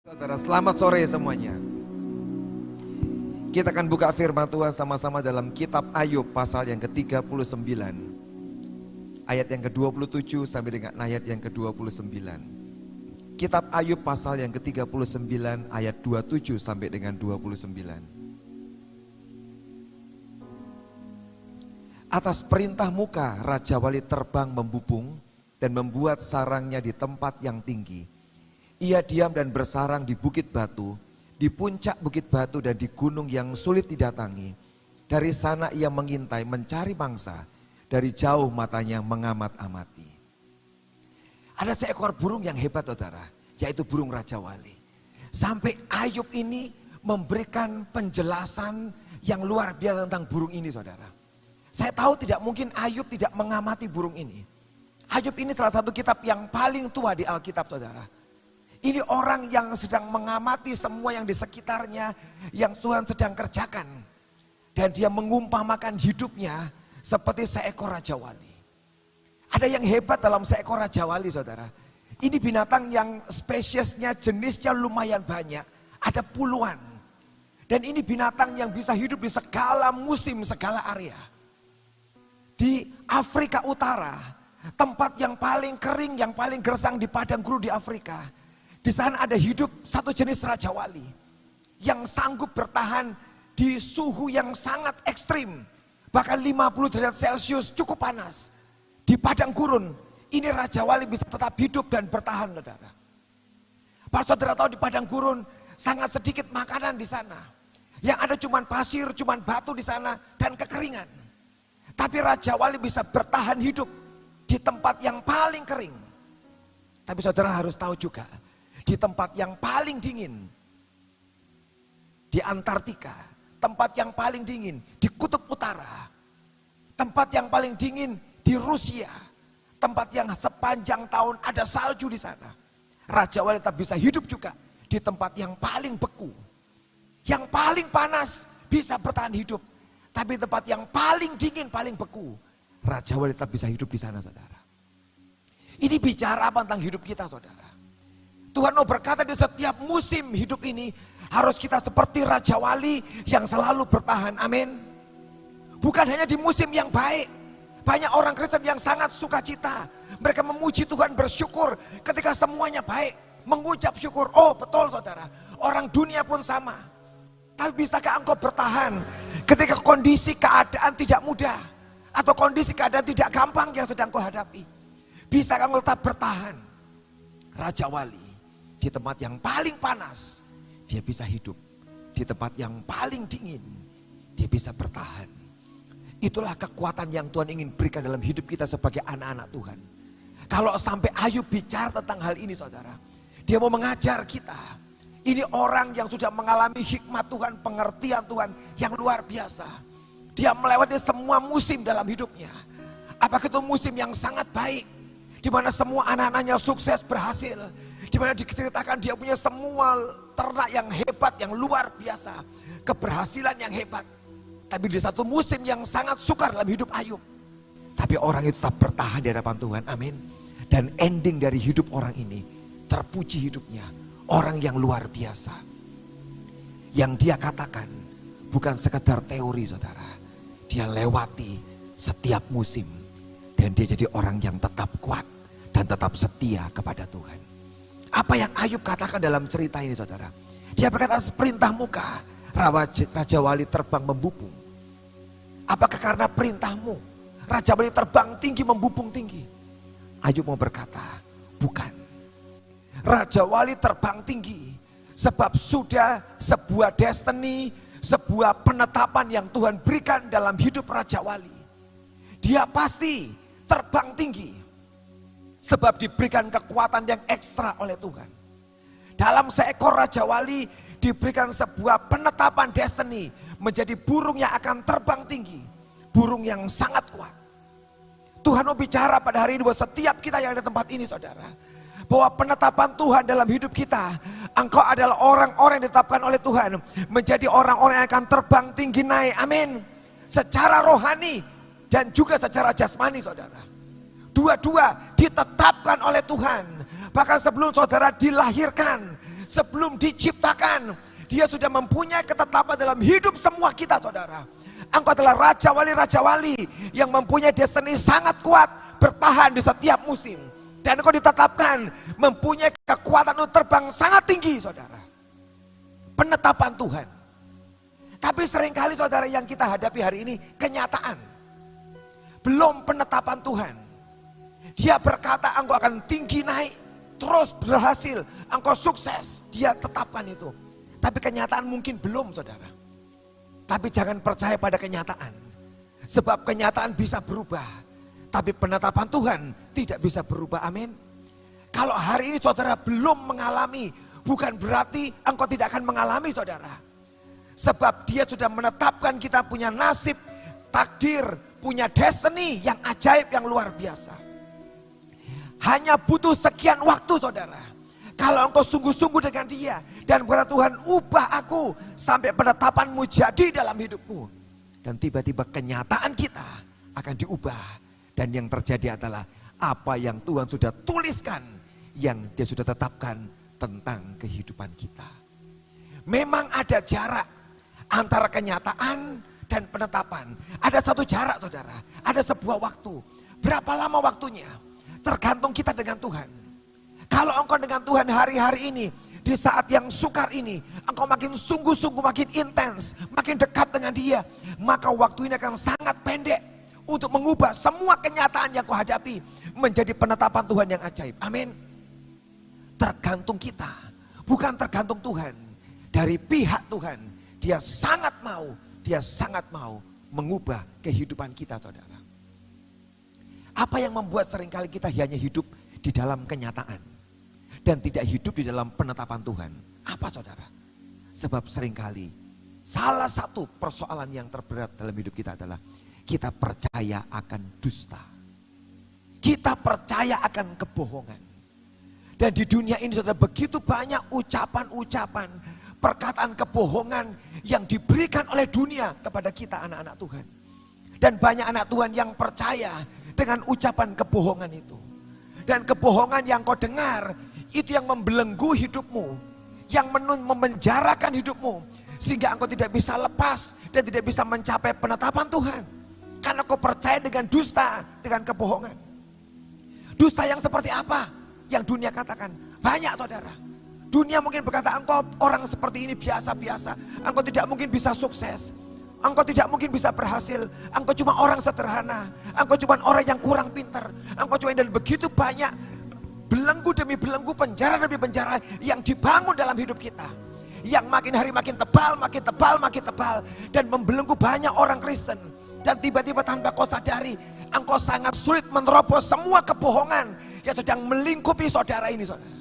Saudara, selamat sore semuanya. Kita akan buka firman Tuhan sama-sama dalam kitab Ayub pasal yang ke-39. Ayat yang ke-27 sampai dengan ayat yang ke-29. Kitab Ayub pasal yang ke-39 ayat 27 sampai dengan 29. Atas perintah muka Raja Wali terbang membubung dan membuat sarangnya di tempat yang tinggi. Ia diam dan bersarang di bukit batu, di puncak bukit batu dan di gunung yang sulit didatangi. Dari sana ia mengintai, mencari mangsa. Dari jauh matanya mengamat-amati. Ada seekor burung yang hebat saudara, yaitu burung Raja Wali. Sampai Ayub ini memberikan penjelasan yang luar biasa tentang burung ini saudara. Saya tahu tidak mungkin Ayub tidak mengamati burung ini. Ayub ini salah satu kitab yang paling tua di Alkitab saudara. Ini orang yang sedang mengamati semua yang di sekitarnya, yang Tuhan sedang kerjakan. Dan dia mengumpamakan hidupnya seperti seekor Raja Wali. Ada yang hebat dalam seekor Raja Wali saudara. Ini binatang yang spesiesnya, jenisnya lumayan banyak. Ada puluhan. Dan ini binatang yang bisa hidup di segala musim, segala area. Di Afrika Utara, tempat yang paling kering, yang paling gersang di padang gurun di Afrika. Di sana ada hidup satu jenis Raja Wali yang sanggup bertahan di suhu yang sangat ekstrim. Bahkan 50 derajat Celcius cukup panas. Di padang gurun ini Raja Wali bisa tetap hidup dan bertahan saudara. Para saudara tahu di padang gurun sangat sedikit makanan di sana. Yang ada cuma pasir, cuma batu di sana dan kekeringan. Tapi Raja Wali bisa bertahan hidup di tempat yang paling kering. Tapi saudara harus tahu juga, di tempat yang paling dingin, di Antartika, tempat yang paling dingin, di Kutub Utara, tempat yang paling dingin di Rusia, tempat yang sepanjang tahun ada salju di sana. Raja Wali tetap bisa hidup juga di tempat yang paling beku, yang paling panas bisa bertahan hidup, tapi tempat yang paling dingin, paling beku, Raja Wali tetap bisa hidup di sana saudara. Ini bicara apa tentang hidup kita saudara? Tuhan mau berkata di setiap musim hidup ini harus kita seperti Raja Wali yang selalu bertahan. Amin. Bukan hanya di musim yang baik. Banyak orang Kristen yang sangat sukacita. Mereka memuji Tuhan, bersyukur ketika semuanya baik. Mengucap syukur. Oh betul saudara. Orang dunia pun sama. Tapi bisakah engkau bertahan ketika kondisi keadaan tidak mudah. Atau kondisi keadaan tidak gampang yang sedang kau hadapi. Bisakah engkau tetap bertahan? Raja Wali. Di tempat yang paling panas, dia bisa hidup. Di tempat yang paling dingin, dia bisa bertahan. Itulah kekuatan yang Tuhan ingin berikan dalam hidup kita sebagai anak-anak Tuhan. Kalau sampai Ayub bicara tentang hal ini saudara, dia mau mengajar kita. Ini orang yang sudah mengalami hikmat Tuhan, pengertian Tuhan yang luar biasa. Dia melewati semua musim dalam hidupnya. Apakah itu musim yang sangat baik, di mana semua anak-anaknya sukses berhasil, di mana diceritakan dia punya semua ternak yang hebat, yang luar biasa, keberhasilan yang hebat. Tapi di satu musim yang sangat sukar dalam hidup Ayub, tapi orang itu tetap bertahan di hadapan Tuhan. Amin. Dan ending dari hidup orang ini, terpuji hidupnya, orang yang luar biasa. Yang dia katakan bukan sekedar teori saudara, dia lewati setiap musim dan dia jadi orang yang tetap kuat dan tetap setia kepada Tuhan. Apa yang Ayub katakan dalam cerita ini saudara? Dia berkata, perintah muka Raja Wali terbang membubung. Apakah karena perintahmu Raja Wali terbang tinggi, membubung tinggi? Ayub mau berkata, bukan. Raja Wali terbang tinggi sebab sudah sebuah destiny, sebuah penetapan yang Tuhan berikan dalam hidup Raja Wali. Dia pasti terbang tinggi sebab diberikan kekuatan yang ekstra oleh Tuhan. Dalam seekor Raja Wali diberikan sebuah penetapan destiny, menjadi burung yang akan terbang tinggi. Burung yang sangat kuat. Tuhan mau bicara pada hari ini buat setiap kita yang ada di tempat ini saudara. Bahwa penetapan Tuhan dalam hidup kita, engkau adalah orang-orang yang ditetapkan oleh Tuhan. Menjadi orang-orang yang akan terbang tinggi naik. Amin. Secara rohani dan juga secara jasmani saudara. Dua-dua ditetapkan oleh Tuhan. Bahkan sebelum saudara dilahirkan, Sebelum diciptakan, Dia sudah mempunyai ketetapan dalam hidup semua kita, saudara. Engkau adalah Raja Wali yang mempunyai destiny sangat kuat, bertahan di setiap musim. Dan engkau ditetapkan mempunyai kekuatan untuk terbang sangat tinggi, saudara. Penetapan Tuhan. Tapi seringkali saudara yang kita hadapi hari ini kenyataan. Belum penetapan Tuhan. Dia berkata engkau akan tinggi naik, terus berhasil, engkau sukses. Dia tetapkan itu. Tapi kenyataan mungkin belum, saudara. Tapi jangan percaya pada kenyataan. Sebab kenyataan bisa berubah. Tapi penetapan Tuhan tidak bisa berubah, amin. Kalau hari ini saudara belum mengalami, bukan berarti engkau tidak akan mengalami, saudara. Sebab Dia sudah menetapkan kita punya nasib, takdir, punya destiny yang ajaib, yang luar biasa. Hanya butuh sekian waktu, saudara. Kalau engkau sungguh-sungguh dengan Dia dan berkata, Tuhan ubah aku sampai penetapan-Mu jadi dalam hidupku. Dan tiba-tiba kenyataan kita akan diubah. Dan yang terjadi adalah apa yang Tuhan sudah tuliskan, yang Dia sudah tetapkan tentang kehidupan kita. Memang ada jarak antara kenyataan dan penetapan. Ada satu jarak, saudara. Ada sebuah waktu. Berapa lama waktunya? Tergantung kita dengan Tuhan. Kalau engkau dengan Tuhan hari-hari ini, di saat yang sukar ini, engkau makin sungguh-sungguh, makin intens, makin dekat dengan Dia, maka waktu ini akan sangat pendek untuk mengubah semua kenyataan yang kau hadapi menjadi penetapan Tuhan yang ajaib. Amin. Tergantung kita, bukan tergantung Tuhan. Dari pihak Tuhan, Dia sangat mau mengubah kehidupan kita, saudara. Apa yang membuat seringkali kita hanya hidup di dalam kenyataan dan tidak hidup di dalam penetapan Tuhan? Apa, saudara? Sebab seringkali salah satu persoalan yang terberat dalam hidup kita adalah kita percaya akan dusta. Kita percaya akan kebohongan. Dan di dunia ini saudara, begitu banyak ucapan-ucapan, perkataan kebohongan yang diberikan oleh dunia kepada kita anak-anak Tuhan. Dan banyak anak Tuhan yang percaya dengan ucapan kebohongan itu. Dan kebohongan yang kau dengar, itu yang membelenggu hidupmu, yang memenjarakan hidupmu, sehingga engkau tidak bisa lepas dan tidak bisa mencapai penetapan Tuhan. Karena kau percaya dengan dusta, dengan kebohongan. Dusta yang seperti apa? Yang dunia katakan, banyak, saudara. Dunia mungkin berkata, engkau orang seperti ini biasa-biasa, engkau tidak mungkin bisa sukses, engkau tidak mungkin bisa berhasil, engkau cuma orang sederhana, engkau cuma orang yang kurang pintar, engkau cuma, dan begitu banyak belenggu demi belenggu, penjara demi penjara yang dibangun dalam hidup kita. Yang makin hari makin tebal, makin tebal, makin tebal. Dan membelenggu banyak orang Kristen. Dan tiba-tiba tanpa kau sadari, engkau sangat sulit menerobos semua kebohongan yang sedang melingkupi saudara ini, saudara.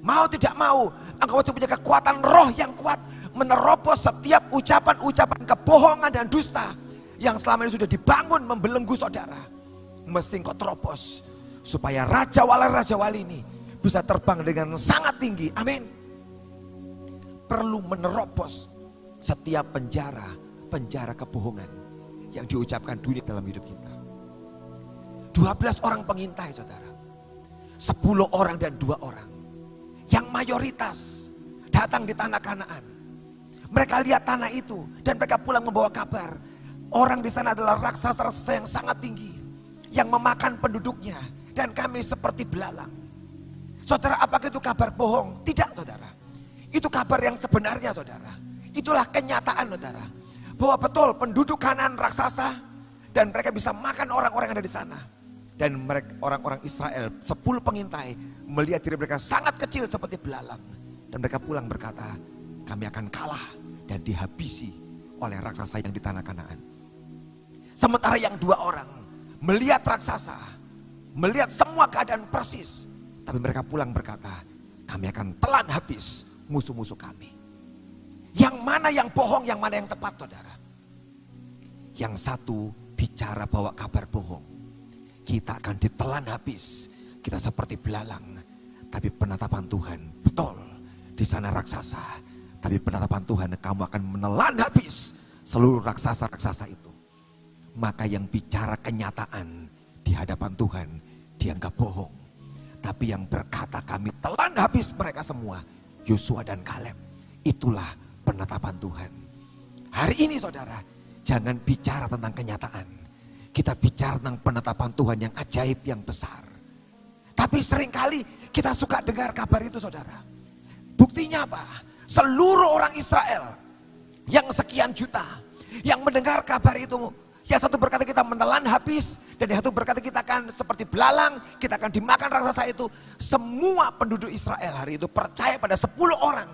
Mau tidak mau, engkau harus punya kekuatan roh yang kuat menerobos setiap ucapan-ucapan kebohongan dan dusta yang selama ini sudah dibangun membelenggu saudara. Mesti engkau terobos supaya Raja Wali ini bisa terbang dengan sangat tinggi. Amin. Perlu menerobos setiap penjara kebohongan yang diucapkan dunia dalam hidup kita. 12 orang pengintai, saudara. 10 orang dan 2 orang. Yang mayoritas datang di tanah Kanaan. Mereka lihat tanah itu dan mereka pulang membawa kabar. Orang di sana adalah raksasa-raksasa yang sangat tinggi, yang memakan penduduknya. Dan kami seperti belalang. Saudara, apakah itu kabar bohong? Tidak, saudara. Itu kabar yang sebenarnya, saudara. Itulah kenyataan, saudara. Bahwa betul penduduk Kanaan raksasa dan mereka bisa makan orang-orang yang ada di sana. Dan mereka, orang-orang Israel, 10 pengintai melihat diri mereka sangat kecil seperti belalang. Dan mereka pulang berkata, kami akan kalah dan dihabisi oleh raksasa yang di tanah Kanaan. Sementara yang 2 orang melihat raksasa, melihat semua keadaan persis, tapi mereka pulang berkata, kami akan telan habis musuh-musuh kami. Yang mana yang bohong, yang mana yang tepat, saudara? Yang satu bicara bawa kabar bohong. Kita akan ditelan habis, kita seperti belalang. Tapi penetapan Tuhan, betul, di sana raksasa. Tapi penetapan Tuhan, kamu akan menelan habis seluruh raksasa-raksasa itu. Maka yang bicara kenyataan di hadapan Tuhan dianggap bohong. Tapi yang berkata kami telan habis mereka semua, Yosua dan Kaleb. Itulah penetapan Tuhan. Hari ini saudara, jangan bicara tentang kenyataan. Kita bicara tentang penetapan Tuhan yang ajaib, yang besar. Tapi seringkali kita suka dengar kabar itu saudara. Buktinya apa? Seluruh orang Israel yang sekian juta yang mendengar kabar itu, yang satu berkata kita menelan habis, dan yang satu berkata kita akan seperti belalang, kita akan dimakan raksasa itu. Semua penduduk Israel hari itu percaya pada 10 orang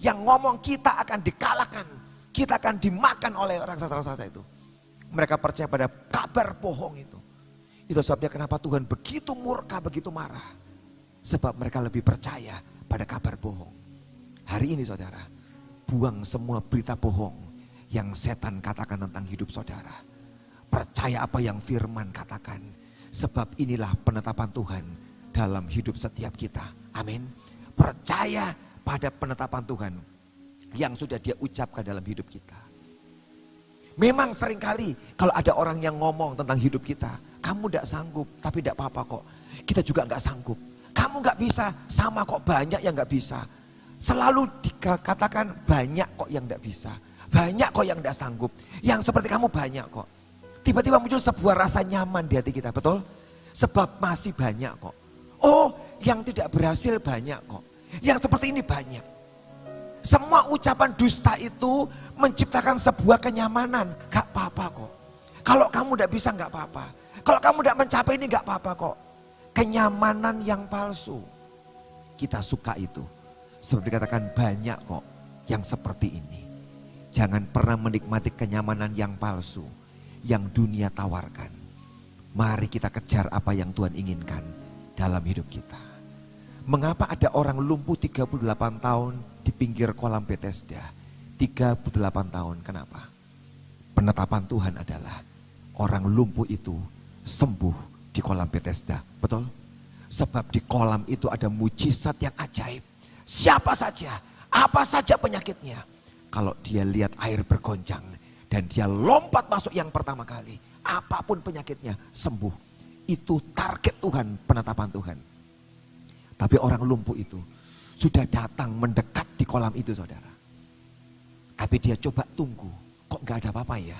yang ngomong kita akan dikalahkan, kita akan dimakan oleh raksasa-raksasa itu. Mereka percaya pada kabar bohong itu. Itu sebabnya kenapa Tuhan begitu murka, begitu marah. Sebab mereka lebih percaya pada kabar bohong. Hari ini saudara, buang semua berita bohong yang setan katakan tentang hidup saudara. Percaya apa yang firman katakan. Sebab inilah penetapan Tuhan dalam hidup setiap kita. Amin. Percaya pada penetapan Tuhan yang sudah Dia ucapkan dalam hidup kita. Memang seringkali kalau ada orang yang ngomong tentang hidup kita, kamu tidak sanggup, tapi tidak apa-apa kok. Kita juga nggak sanggup. Kamu nggak bisa, sama kok, banyak yang nggak bisa. Selalu dikatakan banyak kok yang tidak bisa. Banyak kok yang tidak sanggup. Yang seperti kamu banyak kok. Tiba-tiba muncul sebuah rasa nyaman di hati kita, betul? Sebab masih banyak kok. Oh, yang tidak berhasil banyak kok. Yang seperti ini banyak. Semua ucapan dusta itu menciptakan sebuah kenyamanan. Gak apa-apa kok. Kalau kamu tidak bisa gak apa-apa. Kalau kamu tidak mencapai ini gak apa-apa kok. Kenyamanan yang palsu. Kita suka itu. Seperti dikatakan banyak kok yang seperti ini. Jangan pernah menikmati kenyamanan yang palsu. Yang dunia tawarkan. Mari kita kejar apa yang Tuhan inginkan dalam hidup kita. Mengapa ada orang lumpuh 38 tahun di pinggir kolam Bethesda? 38 tahun, kenapa? Penetapan Tuhan adalah orang lumpuh itu sembuh di kolam Bethesda, betul? Sebab di kolam itu ada mujizat yang ajaib. Siapa saja, apa saja penyakitnya, kalau dia lihat air bergoncang dan dia lompat masuk yang pertama kali, apapun penyakitnya sembuh. Itu target Tuhan, penetapan Tuhan. Tapi orang lumpuh itu sudah datang mendekat di kolam itu saudara. Tapi dia coba tunggu, kok gak ada apa-apa ya.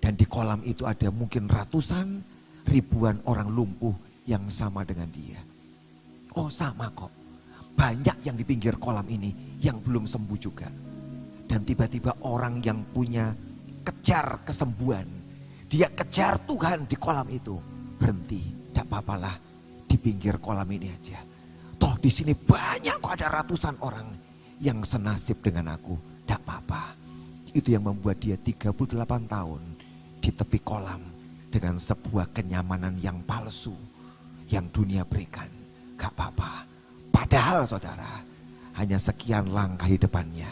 Dan di kolam itu ada mungkin ratusan, ribuan orang lumpuh yang sama dengan dia. Oh sama kok, banyak yang di pinggir kolam ini yang belum sembuh juga. Dan tiba-tiba orang yang punya kejar kesembuhan, dia kejar Tuhan di kolam itu. Berhenti, gak apa-apalah di pinggir kolam ini aja. Toh di sini banyak kok, ada ratusan orang yang senasib dengan aku. Tidak apa-apa. Itu yang membuat dia 38 tahun di tepi kolam dengan sebuah kenyamanan yang palsu yang dunia berikan. Gak apa-apa. Padahal saudara, hanya sekian langkah di depannya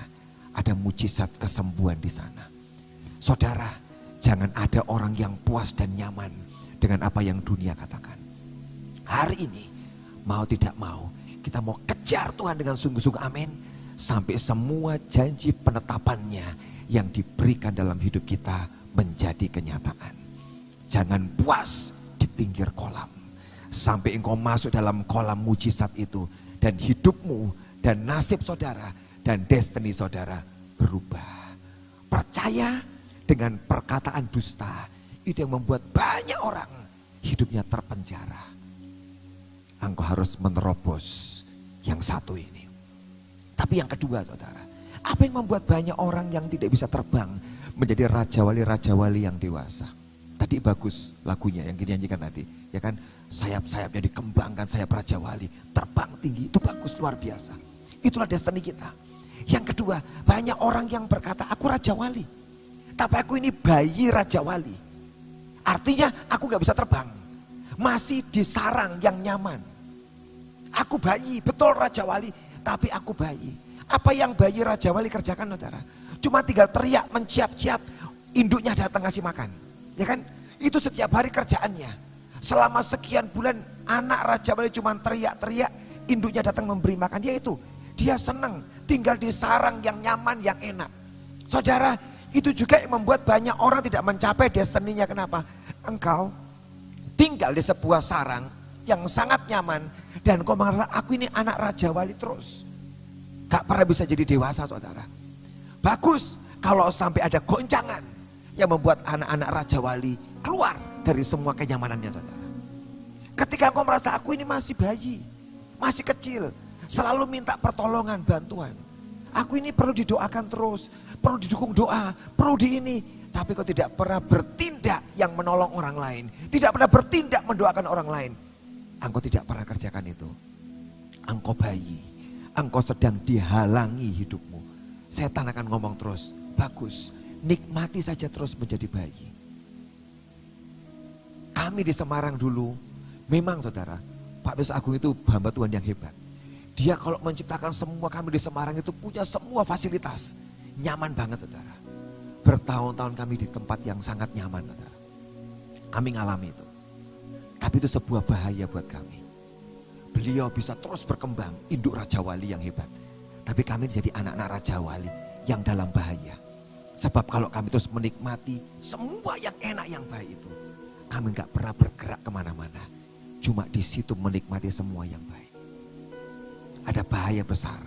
ada mujizat kesembuhan di sana. Saudara, jangan ada orang yang puas dan nyaman dengan apa yang dunia katakan. Hari ini mau tidak mau, kita mau kejar Tuhan dengan sungguh-sungguh, amin. Sampai semua janji penetapannya yang diberikan dalam hidup kita menjadi kenyataan. Jangan puas di pinggir kolam. Sampai engkau masuk dalam kolam mujizat itu. Dan hidupmu dan nasib saudara dan destiny saudara berubah. Percaya dengan perkataan dusta. Itu yang membuat banyak orang hidupnya terpenjara. Engkau harus menerobos yang satu ini. Tapi yang kedua saudara, apa yang membuat banyak orang yang tidak bisa terbang menjadi raja wali yang dewasa? Tadi bagus lagunya yang dinyanyikan tadi, ya kan? Sayap-sayapnya dikembangkan, sayap raja wali, terbang tinggi, itu bagus, luar biasa. Itulah destiny kita. Yang kedua, banyak orang yang berkata aku raja wali, tapi aku ini bayi raja wali. Artinya aku gak bisa terbang, masih di sarang yang nyaman. Aku bayi, betul raja wali, tapi aku bayi. Apa yang bayi raja wali kerjakan saudara? Cuma tinggal teriak, menciap-ciap, induknya datang ngasih makan. Ya kan? Itu setiap hari kerjaannya. Selama sekian bulan anak raja wali cuma teriak-teriak, induknya datang memberi makan. Yaitu dia senang tinggal di sarang yang nyaman, yang enak. Saudara, itu juga yang membuat banyak orang tidak mencapai destiny-nya. Kenapa? Engkau tinggal di sebuah sarang yang sangat nyaman dan kau merasa aku ini anak raja wali terus. Gak pernah bisa jadi dewasa saudara. Bagus kalau sampai ada goncangan yang membuat anak-anak Raja Wali keluar dari semua kenyamanannya saudara. Ketika engkau merasa aku ini masih bayi, masih kecil, selalu minta pertolongan, bantuan. Aku ini perlu didoakan terus, perlu didukung doa, perlu di ini. Tapi kau tidak pernah bertindak yang menolong orang lain. Tidak pernah bertindak mendoakan orang lain. Engkau tidak pernah kerjakan itu. Engkau bayi, engkau sedang dihalangi hidupmu. Setan akan ngomong terus, bagus, nikmati saja terus menjadi bayi. Kami di Semarang dulu, memang saudara, Pak Besok Agung itu hamba Tuhan yang hebat. Dia kalau menciptakan semua, kami di Semarang itu punya semua fasilitas. Nyaman banget saudara. Bertahun-tahun kami di tempat yang sangat nyaman saudara. Kami ngalami itu. Tapi itu sebuah bahaya buat kami. Beliau bisa terus berkembang, induk Raja Wali yang hebat. Tapi kami jadi anak-anak Raja Wali yang dalam bahaya. Sebab kalau kami terus menikmati semua yang enak yang baik itu, kami gak pernah bergerak kemana-mana. Cuma di situ menikmati semua yang baik. Ada bahaya besar.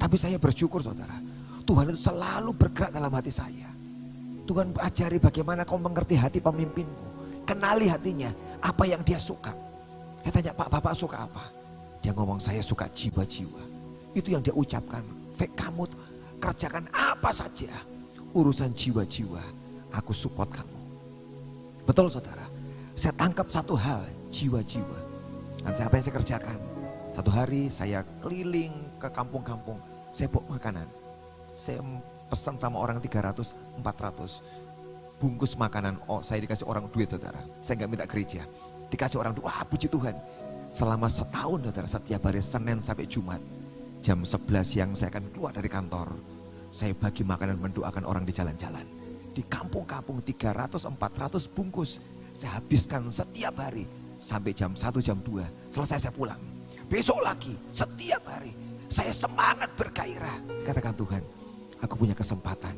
Tapi saya bersyukur saudara. Tuhan itu selalu bergerak dalam hati saya. Tuhan ajari bagaimana kau mengerti hati pemimpinmu. Kenali hatinya. Apa yang dia suka. Saya tanya, Pak, Bapak suka apa? Dia ngomong, saya suka jiwa-jiwa. Itu yang dia ucapkan. Kamu kerjakan apa saja. Urusan jiwa-jiwa. Aku support kamu. Betul saudara. Saya tangkap satu hal. Jiwa-jiwa. Dan apa yang saya kerjakan? Satu hari saya keliling ke kampung-kampung, saya bawa makanan. Saya pesan sama orang 300, 400 bungkus makanan. Oh, saya dikasih orang duit saudara. Saya gak minta gereja. Dikasih orang duit, wah puji Tuhan. Selama setahun saudara, setiap hari Senin sampai Jumat. Jam 11 siang saya akan keluar dari kantor. Saya bagi makanan, mendoakan orang di jalan-jalan. Di kampung-kampung 300, 400 bungkus. Saya habiskan setiap hari. Sampai jam 1, jam 2. Selesai saya pulang. Besok lagi, setiap hari, saya semangat bergairah. Katakan Tuhan, aku punya kesempatan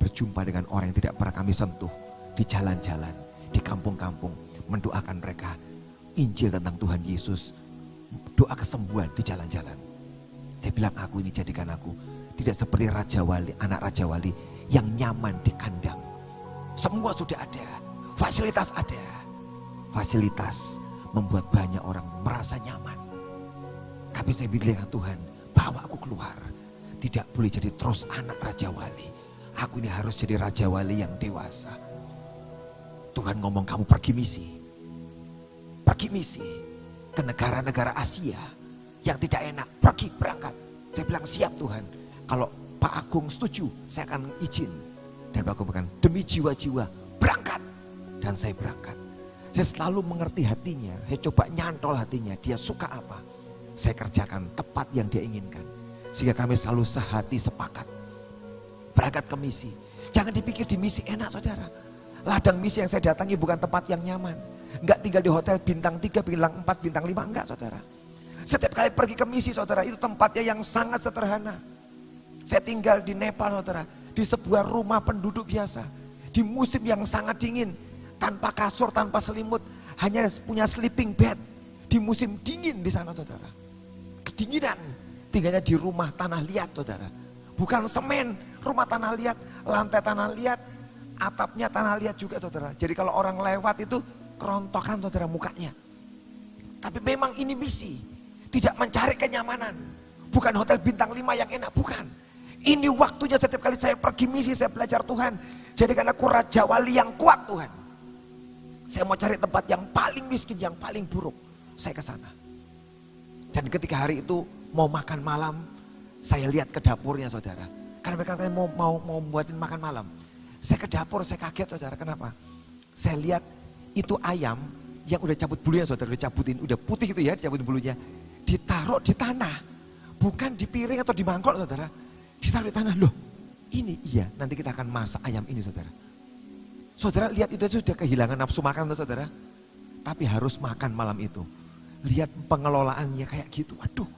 berjumpa dengan orang yang tidak pernah kami sentuh. Di jalan-jalan, di kampung-kampung, mendoakan mereka. Injil tentang Tuhan Yesus, doa kesembuhan di jalan-jalan. Saya bilang aku ini jadikan aku tidak seperti Raja Wali, anak Raja Wali yang nyaman di kandang. Semua sudah ada, fasilitas ada. Fasilitas membuat banyak orang merasa nyaman. Tapi saya bilang Tuhan, bawa aku keluar. Tidak boleh jadi terus anak Raja Wali. Aku ini harus jadi Raja Wali yang dewasa. Tuhan ngomong kamu pergi misi. Pergi misi ke negara-negara Asia yang tidak enak. Pergi, berangkat. Saya bilang siap Tuhan. Kalau Pak Agung setuju, saya akan izin. Dan Pak Agung bilang demi jiwa-jiwa berangkat. Dan saya berangkat. Saya selalu mengerti hatinya. Saya coba nyantol hatinya. Dia suka apa? Saya kerjakan tepat yang dia inginkan. Sehingga kami selalu sehati sepakat. Berangkat ke misi. Jangan dipikir di misi enak saudara. Ladang misi yang saya datangi bukan tempat yang nyaman. Enggak tinggal di hotel bintang 3, bintang 4, bintang 5. Enggak saudara. Setiap kali pergi ke misi saudara, itu tempatnya yang sangat sederhana. Saya tinggal di Nepal saudara. Di sebuah rumah penduduk biasa. Di musim yang sangat dingin. Tanpa kasur, tanpa selimut. Hanya punya sleeping bed. Di musim dingin di sana saudara. Kedinginan, tinggalnya di rumah tanah liat saudara. Bukan semen, rumah tanah liat, lantai tanah liat, atapnya tanah liat juga saudara. Jadi kalau orang lewat itu kerontokan saudara mukanya. Tapi memang ini misi, tidak mencari kenyamanan. Bukan hotel bintang 5 yang enak, bukan. Ini waktunya setiap kali saya pergi misi, saya belajar Tuhan. Jadikan aku Raja Wali yang kuat Tuhan. Saya mau cari tempat yang paling miskin, yang paling buruk. Saya ke sana. Dan ketika hari itu mau makan malam, saya lihat ke dapurnya saudara. Karena mereka katanya mau buatin makan malam. Saya ke dapur, saya kaget saudara. Kenapa? Saya lihat itu ayam yang udah cabut bulunya saudara. Udah cabutin, udah putih itu ya, dicabutin bulunya. Ditaruh di tanah. Bukan di piring atau di mangkok saudara. Ditaruh di tanah. Loh ini iya, nanti kita akan masak ayam ini saudara. Saudara lihat itu sudah kehilangan nafsu makan saudara. Tapi harus makan malam itu. Lihat pengelolaannya kayak gitu. Waduh,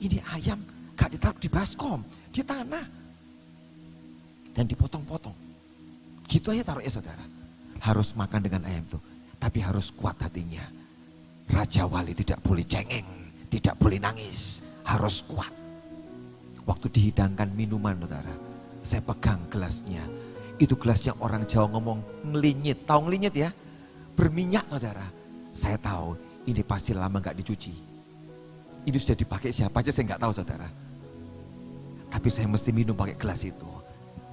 ini ayam gak ditaruh di baskom, di tanah. Dan dipotong-potong. Gitu aja taruhnya saudara. Harus makan dengan ayam itu. Tapi harus kuat hatinya. Raja Wali tidak boleh cengeng, tidak boleh nangis. Harus kuat. Waktu dihidangkan minuman saudara, saya pegang gelasnya. Itu gelasnya orang Jawa ngomong ngelinyit, tahu ngelinyit ya? Berminyak saudara. Saya tahu ini pasti lama gak dicuci. Ini sudah dipakai siapa aja saya gak tahu saudara. Tapi saya mesti minum pakai gelas itu.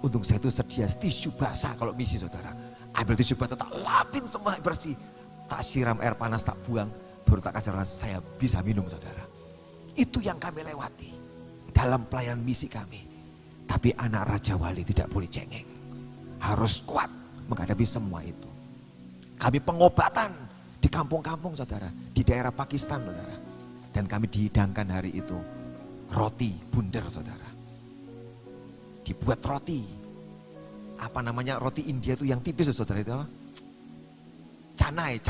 Untung saya itu sedia tisu basah kalau misi saudara. Ambil tisu basah tak lapin semua bersih. Tak siram air panas tak buang. Baru tak kasih rasa saya bisa minum saudara. Itu yang kami lewati dalam pelayanan misi kami. Tapi anak Raja Wali tidak boleh cengeng. Harus kuat menghadapi semua itu. Kami pengobatan di kampung-kampung saudara. Di daerah Pakistan saudara. Dan kami dihidangkan hari itu roti bundar saudara. Dibuat roti. Apa namanya roti India itu yang tipis saudara itu apa? Canai.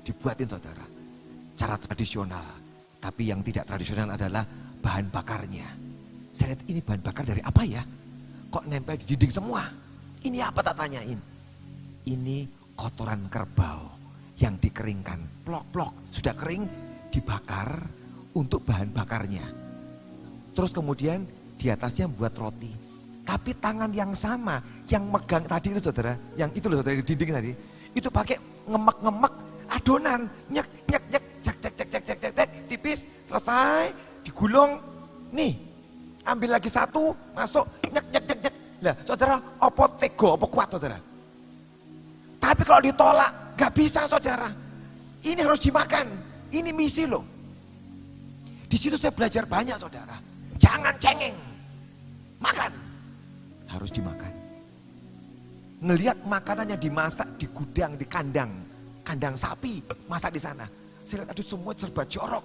Dibuatin saudara. Cara tradisional. Tapi yang tidak tradisional adalah bahan bakarnya. Saya lihat ini bahan bakar dari apa ya? Kok nempel di dinding semua? Ini apa tak tanyain? Ini kotoran kerbau yang dikeringkan. Plok-plok sudah kering dibakar untuk bahan bakarnya. Terus kemudian di atasnya buat roti. Tapi tangan yang sama yang megang tadi itu saudara, yang itu loh saudara di dinding tadi, itu pakai ngemek-ngemek adonan, nyek cek tipis, selesai, digulung. Nih, ambil lagi satu, masuk, nyek. Lah, saudara, opo tego, opo kuat saudara. Tapi kalau ditolak, gak bisa saudara. Ini harus dimakan, ini misi loh. Di situ saya belajar banyak saudara. Jangan cengeng, makan, harus dimakan. Ngelihat makanannya dimasak di gudang, di kandang sapi, masak di sana. Saya lihat aduh semua serba jorok.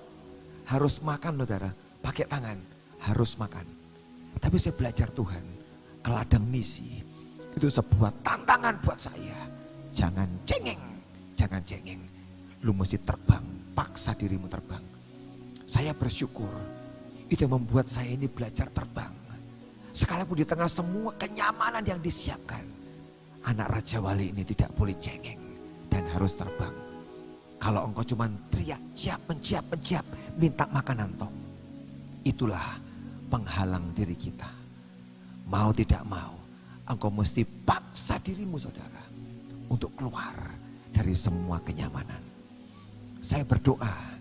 Harus makan saudara, pakai tangan, harus makan. Tapi saya belajar Tuhan, ke ladang misi itu sebuah tantangan buat saya. Jangan cengeng. Lu mesti terbang, paksa dirimu terbang. Saya bersyukur, itu yang membuat saya ini belajar terbang. Sekalipun di tengah semua kenyamanan yang disiapkan, anak Raja Wali ini tidak boleh cengeng dan harus terbang. Kalau engkau cuma teriak, menciap, minta makanan tok. Itulah penghalang diri kita. Mau tidak mau, engkau mesti paksa dirimu saudara. Untuk keluar dari semua kenyamanan. Saya berdoa,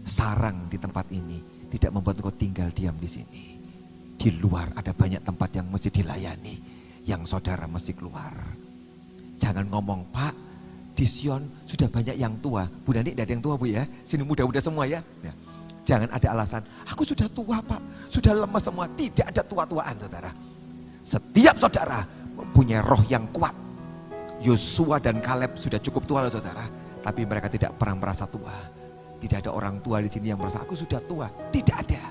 sarang di tempat ini tidak membuat engkau tinggal diam di sini. Di luar ada banyak tempat yang mesti dilayani, yang saudara mesti keluar. Jangan ngomong, Pak, di Sion sudah banyak yang tua. Bu Nani tidak ada yang tua bu ya, sini muda-muda semua ya. Jangan ada alasan, aku sudah tua Pak, sudah lemas semua. Tidak ada tua-tuaan saudara. Setiap saudara mempunyai roh yang kuat. Yosua dan Kaleb sudah cukup tua loh saudara. Tapi mereka tidak pernah merasa tua. Tidak ada orang tua di sini yang merasa aku sudah tua. Tidak ada.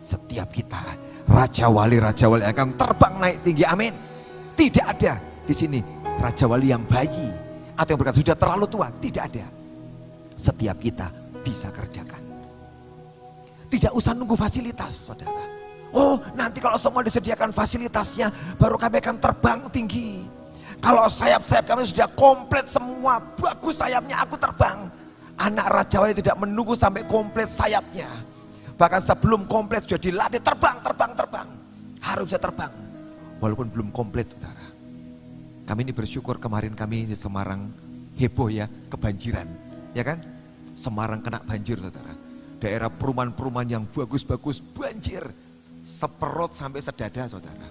Setiap kita Raja Wali akan terbang naik tinggi, amin. Tidak ada di sini Raja Wali yang bayi atau yang berkata sudah terlalu tua, tidak ada. Setiap kita bisa kerjakan. Tidak usah nunggu fasilitas saudara. Oh nanti kalau semua disediakan fasilitasnya baru kami akan terbang tinggi. Kalau sayap-sayap kami sudah komplit semua, bagus sayapnya aku terbang. Anak Raja Wali tidak menunggu sampai komplit sayapnya. Bahkan sebelum komplit sudah dilatih terbang. Harus bisa terbang. Walaupun belum komplit saudara. Kami ini bersyukur kemarin kami di Semarang heboh ya, kebanjiran. Ya kan? Semarang kena banjir saudara. Daerah perumahan-perumahan yang bagus-bagus banjir. Seperut sampai sedada saudara.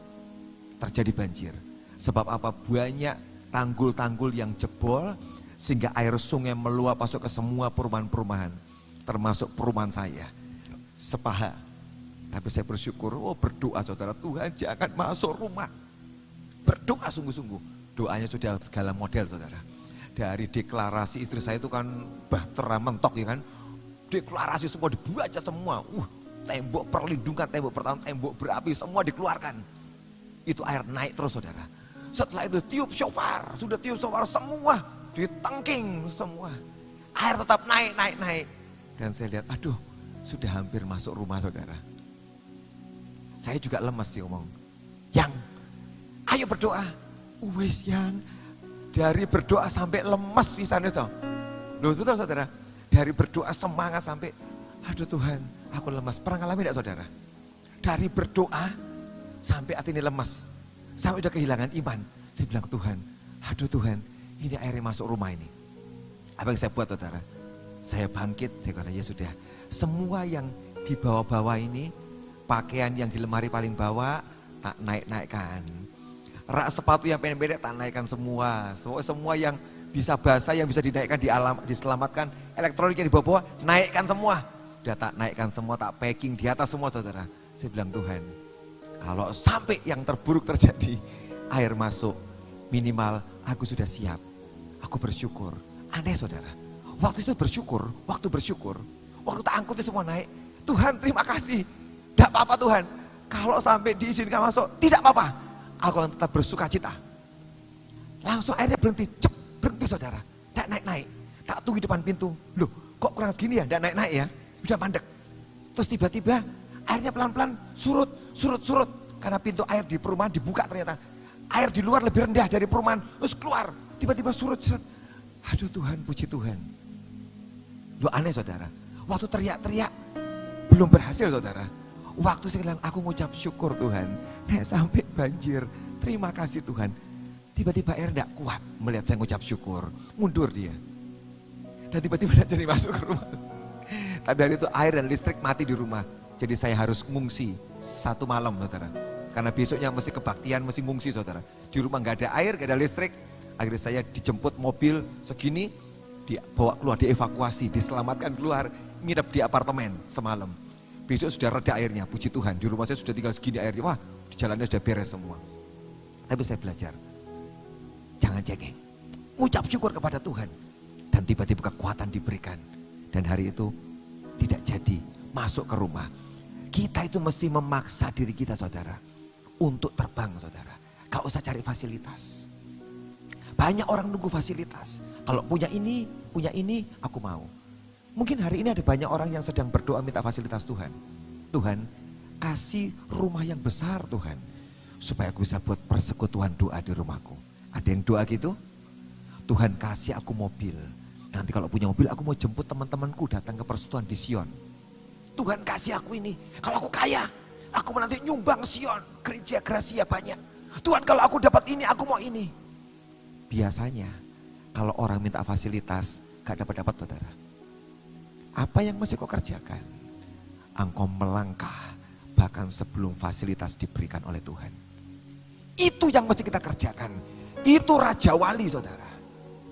Terjadi banjir. Sebab apa? Banyak tanggul-tanggul yang jebol sehingga air sungai meluap masuk ke semua perumahan-perumahan. Termasuk perumahan saya. Sepaha. Tapi saya bersyukur, berdoa saudara, Tuhan jangan masuk rumah. Berdoa sungguh-sungguh. Doanya sudah segala model saudara. Dari deklarasi istri saya itu kan bahtera mentok ya kan. Deklarasi semua dibaca semua. Tembok perlindungan, tembok pertahanan, tembok berapi semua dikeluarkan. Itu air naik terus saudara. Setelah itu tiup shofar, sudah tiup shofar semua ditengking semua. Air tetap naik. Dan saya lihat, aduh sudah hampir masuk rumah saudara. Saya juga lemas sih ngomong. Yang, ayo berdoa. Wes yang, dari berdoa sampai lemas pisan itu. Loh betul saudara, dari berdoa semangat sampai, aduh Tuhan aku lemas. Pernah ngalamin tidak saudara? Dari berdoa sampai hati ini lemas. Sampai udah kehilangan iman. Saya bilang, Tuhan, aduh Tuhan, ini airnya masuk rumah ini. Apa yang saya buat saudara? Saya bangkit, saya kata ya sudah. Semua yang di bawah-bawah ini, pakaian yang di lemari paling bawah, tak naik-naikkan. Rak sepatu yang pendek-pendek tak naikkan semua. Semua yang bisa basah, yang bisa dinaikkan, diselamatkan. Elektronik yang di bawah-bawah, naikkan semua. Udah tak naikkan semua, tak packing di atas semua saudara. Saya bilang, Tuhan, kalau sampai yang terburuk terjadi, air masuk, minimal aku sudah siap. Aku bersyukur. Aneh saudara, waktu itu bersyukur, waktu tak angkutnya semua naik. Tuhan terima kasih, tidak apa-apa Tuhan. Kalau sampai diizinkan masuk, tidak apa-apa. Aku akan tetap bersuka cita. Langsung airnya berhenti, berhenti saudara. Tidak naik-naik, tak tunggu di depan pintu. Loh kok kurang segini ya, tidak naik-naik ya. Udah mandek. Terus tiba-tiba airnya pelan-pelan surut. Karena pintu air di perumahan dibuka ternyata. Air di luar lebih rendah dari perumahan, terus keluar. Tiba-tiba surut. Aduh Tuhan, puji Tuhan. Loh aneh saudara, waktu teriak-teriak belum berhasil saudara. Waktu saya bilang aku ngucap syukur Tuhan, sampai banjir, terima kasih Tuhan. Tiba-tiba air tidak kuat melihat saya ngucap syukur, mundur dia. Dan tiba-tiba tidak jadi masuk ke rumah. Tapi hari itu air dan listrik mati di rumah. Jadi saya harus ngungsi 1 malam saudara. Karena besoknya mesti kebaktian, mesti ngungsi saudara. Di rumah nggak ada air, nggak ada listrik. Akhirnya saya dijemput mobil segini, dibawa keluar, dievakuasi, diselamatkan keluar, nginep di apartemen semalam. Besok sudah reda airnya, puji Tuhan. Di rumah saya sudah tinggal segini airnya, wah di jalannya sudah beres semua. Tapi saya belajar, jangan cengeng, ucap syukur kepada Tuhan. Dan tiba-tiba kekuatan diberikan. Dan hari itu tidak jadi masuk ke rumah. Kita itu mesti memaksa diri kita saudara, untuk terbang saudara. Gak usah cari fasilitas. Banyak orang nunggu fasilitas. Kalau punya ini, aku mau. Mungkin hari ini ada banyak orang yang sedang berdoa minta fasilitas Tuhan. Tuhan, kasih rumah yang besar Tuhan. Supaya aku bisa buat persekutuan doa di rumahku. Ada yang doa gitu? Tuhan kasih aku mobil. Nanti kalau punya mobil aku mau jemput teman-temanku datang ke persekutuan di Sion. Tuhan kasih aku ini. Kalau aku kaya, aku mau nanti nyumbang Sion. Gereja Gracia banyak. Tuhan kalau aku dapat ini, aku mau ini. Biasanya kalau orang minta fasilitas gak dapat-dapat saudara. Apa yang mesti kau kerjakan? Engkau melangkah bahkan sebelum fasilitas diberikan oleh Tuhan. Itu yang mesti kita kerjakan. Itu Raja Wali saudara.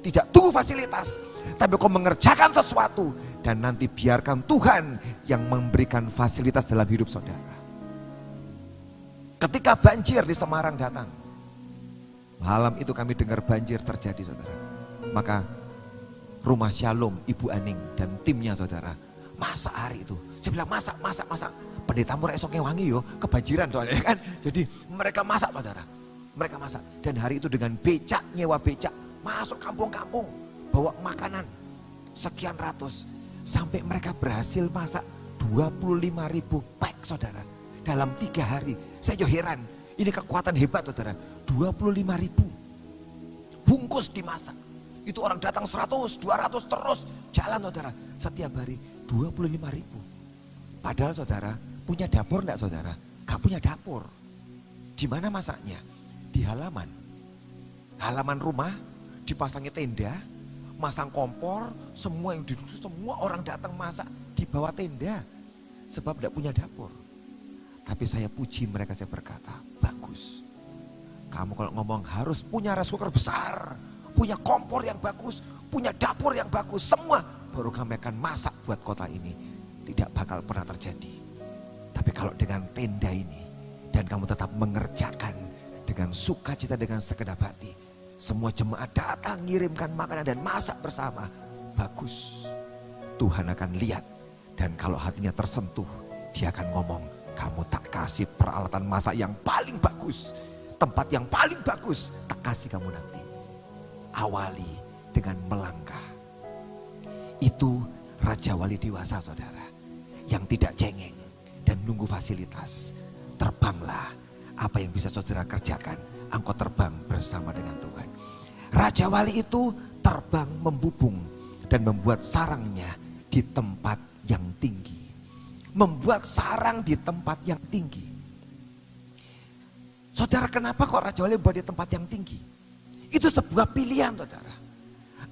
Tidak tunggu fasilitas, tapi kau mengerjakan sesuatu. Dan nanti biarkan Tuhan yang memberikan fasilitas dalam hidup saudara. Ketika banjir di Semarang datang. Malam itu kami dengar banjir terjadi saudara. Maka Rumah Shalom Ibu Aning dan timnya saudara. Masak hari itu. Saya bilang masak. Pendeta murah esoknya wangi yo. Kebanjiran soalnya kan. Jadi mereka masak saudara. Mereka masak. Dan hari itu dengan becak, nyewa becak. Masuk kampung-kampung. Bawa makanan. Sekian ratus. Sampai mereka berhasil masak 25.000 pack saudara. Dalam 3 hari. Saya juga heran. Ini kekuatan hebat saudara. 25.000 bungkus dimasak. Itu orang datang 100, 200 terus jalan saudara. Setiap hari 25.000. Padahal saudara punya dapur enggak saudara? Gak punya dapur. Di mana masaknya? Di halaman. Halaman rumah dipasangi tenda, masang kompor, semua yang duduk, semua orang datang masak di bawah tenda. Sebab tidak punya dapur. Tapi saya puji mereka, saya berkata, bagus. Kamu kalau ngomong harus punya rice cooker besar, punya kompor yang bagus, punya dapur yang bagus, semua. Baru kami akan masak buat kota ini. Tidak bakal pernah terjadi. Tapi kalau dengan tenda ini, dan kamu tetap mengerjakan dengan sukacita, dengan segenap hati. Semua jemaat datang, ngirimkan makanan dan masak bersama. Bagus. Tuhan akan lihat. Dan kalau hatinya tersentuh, dia akan ngomong, kamu tak kasih peralatan masak yang paling bagus. Tempat yang paling bagus, tak kasih kamu nanti. Awali dengan melangkah. Itu Raja Wali dewasa saudara. Yang tidak cengeng dan nunggu fasilitas. Terbanglah, apa yang bisa saudara kerjakan, engkau terbang bersama dengan Tuhan. Raja Wali itu terbang membubung dan membuat sarangnya di tempat yang tinggi. membuat sarang di tempat yang tinggi. Saudara, kenapa kok Raja Wali buat di tempat yang tinggi? Itu sebuah pilihan, saudara.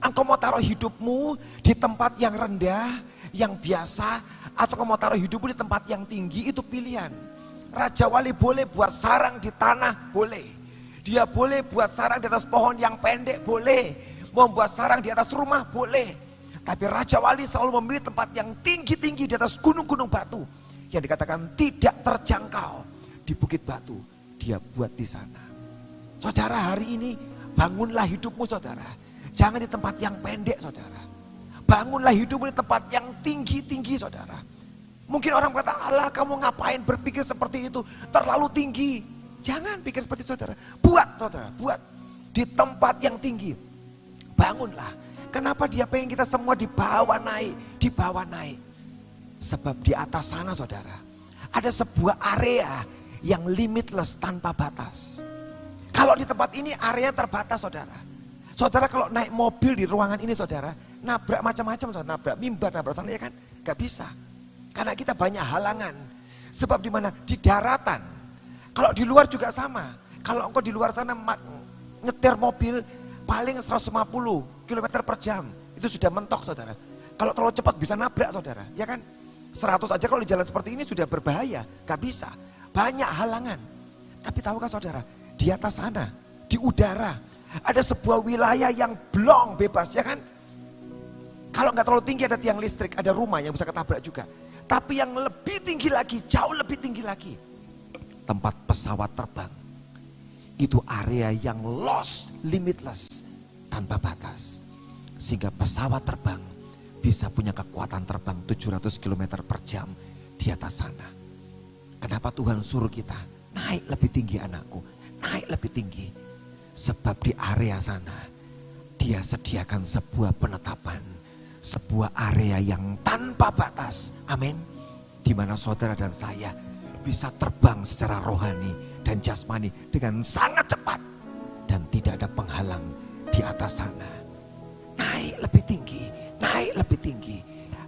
Engkau mau taruh hidupmu di tempat yang rendah, yang biasa, atau kau mau taruh hidupmu di tempat yang tinggi, itu pilihan. Raja Wali boleh buat sarang di tanah, boleh. Dia boleh buat sarang di atas pohon yang pendek, boleh. Mau buat sarang di atas rumah, boleh. Tapi Raja Wali selalu memilih tempat yang tinggi-tinggi di atas gunung-gunung batu. Yang dikatakan tidak terjangkau. Di Bukit Batu, dia buat di sana. Saudara, hari ini bangunlah hidupmu, saudara. Jangan di tempat yang pendek, saudara. Bangunlah hidupmu di tempat yang tinggi-tinggi, saudara. Mungkin orang berkata, Allah kamu ngapain berpikir seperti itu, terlalu tinggi. Jangan pikir seperti itu, saudara. Buat, saudara, buat di tempat yang tinggi. Bangunlah. Kenapa dia pengen kita semua dibawa naik, dibawa naik. Sebab di atas sana, saudara, ada sebuah area yang limitless, tanpa batas. Kalau di tempat ini area terbatas, saudara. Saudara kalau naik mobil di ruangan ini, saudara, nabrak macam-macam, saudara, nabrak mimbar, nabrak sana, ya kan? Gak bisa. Karena kita banyak halangan. Sebab di mana? Di daratan. Kalau di luar juga sama. Kalau engkau di luar sana nyetir mobil paling 150 km per jam. Itu sudah mentok, saudara. Kalau terlalu cepat bisa nabrak, saudara. Ya kan? 100 aja kalau di jalan seperti ini sudah berbahaya. Gak bisa. Banyak halangan. Tapi tahukah saudara? Di atas sana, di udara, ada sebuah wilayah yang blong, bebas, ya kan? Kalau nggak terlalu tinggi ada tiang listrik, ada rumah yang bisa ketabrak juga. Tapi yang lebih tinggi lagi, jauh lebih tinggi lagi, tempat pesawat terbang. Itu area yang lost, limitless, tanpa batas. Sehingga pesawat terbang bisa punya kekuatan terbang 700 km per jam di atas sana. Kenapa Tuhan suruh kita naik lebih tinggi, anakku? Naik lebih tinggi. Sebab di area sana dia sediakan sebuah penetapan, sebuah area yang tanpa batas. Amin. Di mana saudara dan saya bisa terbang secara rohani dan jasmani dengan sangat cepat. Dan tidak ada penghalang di atas sana. Naik lebih tinggi, naik lebih tinggi.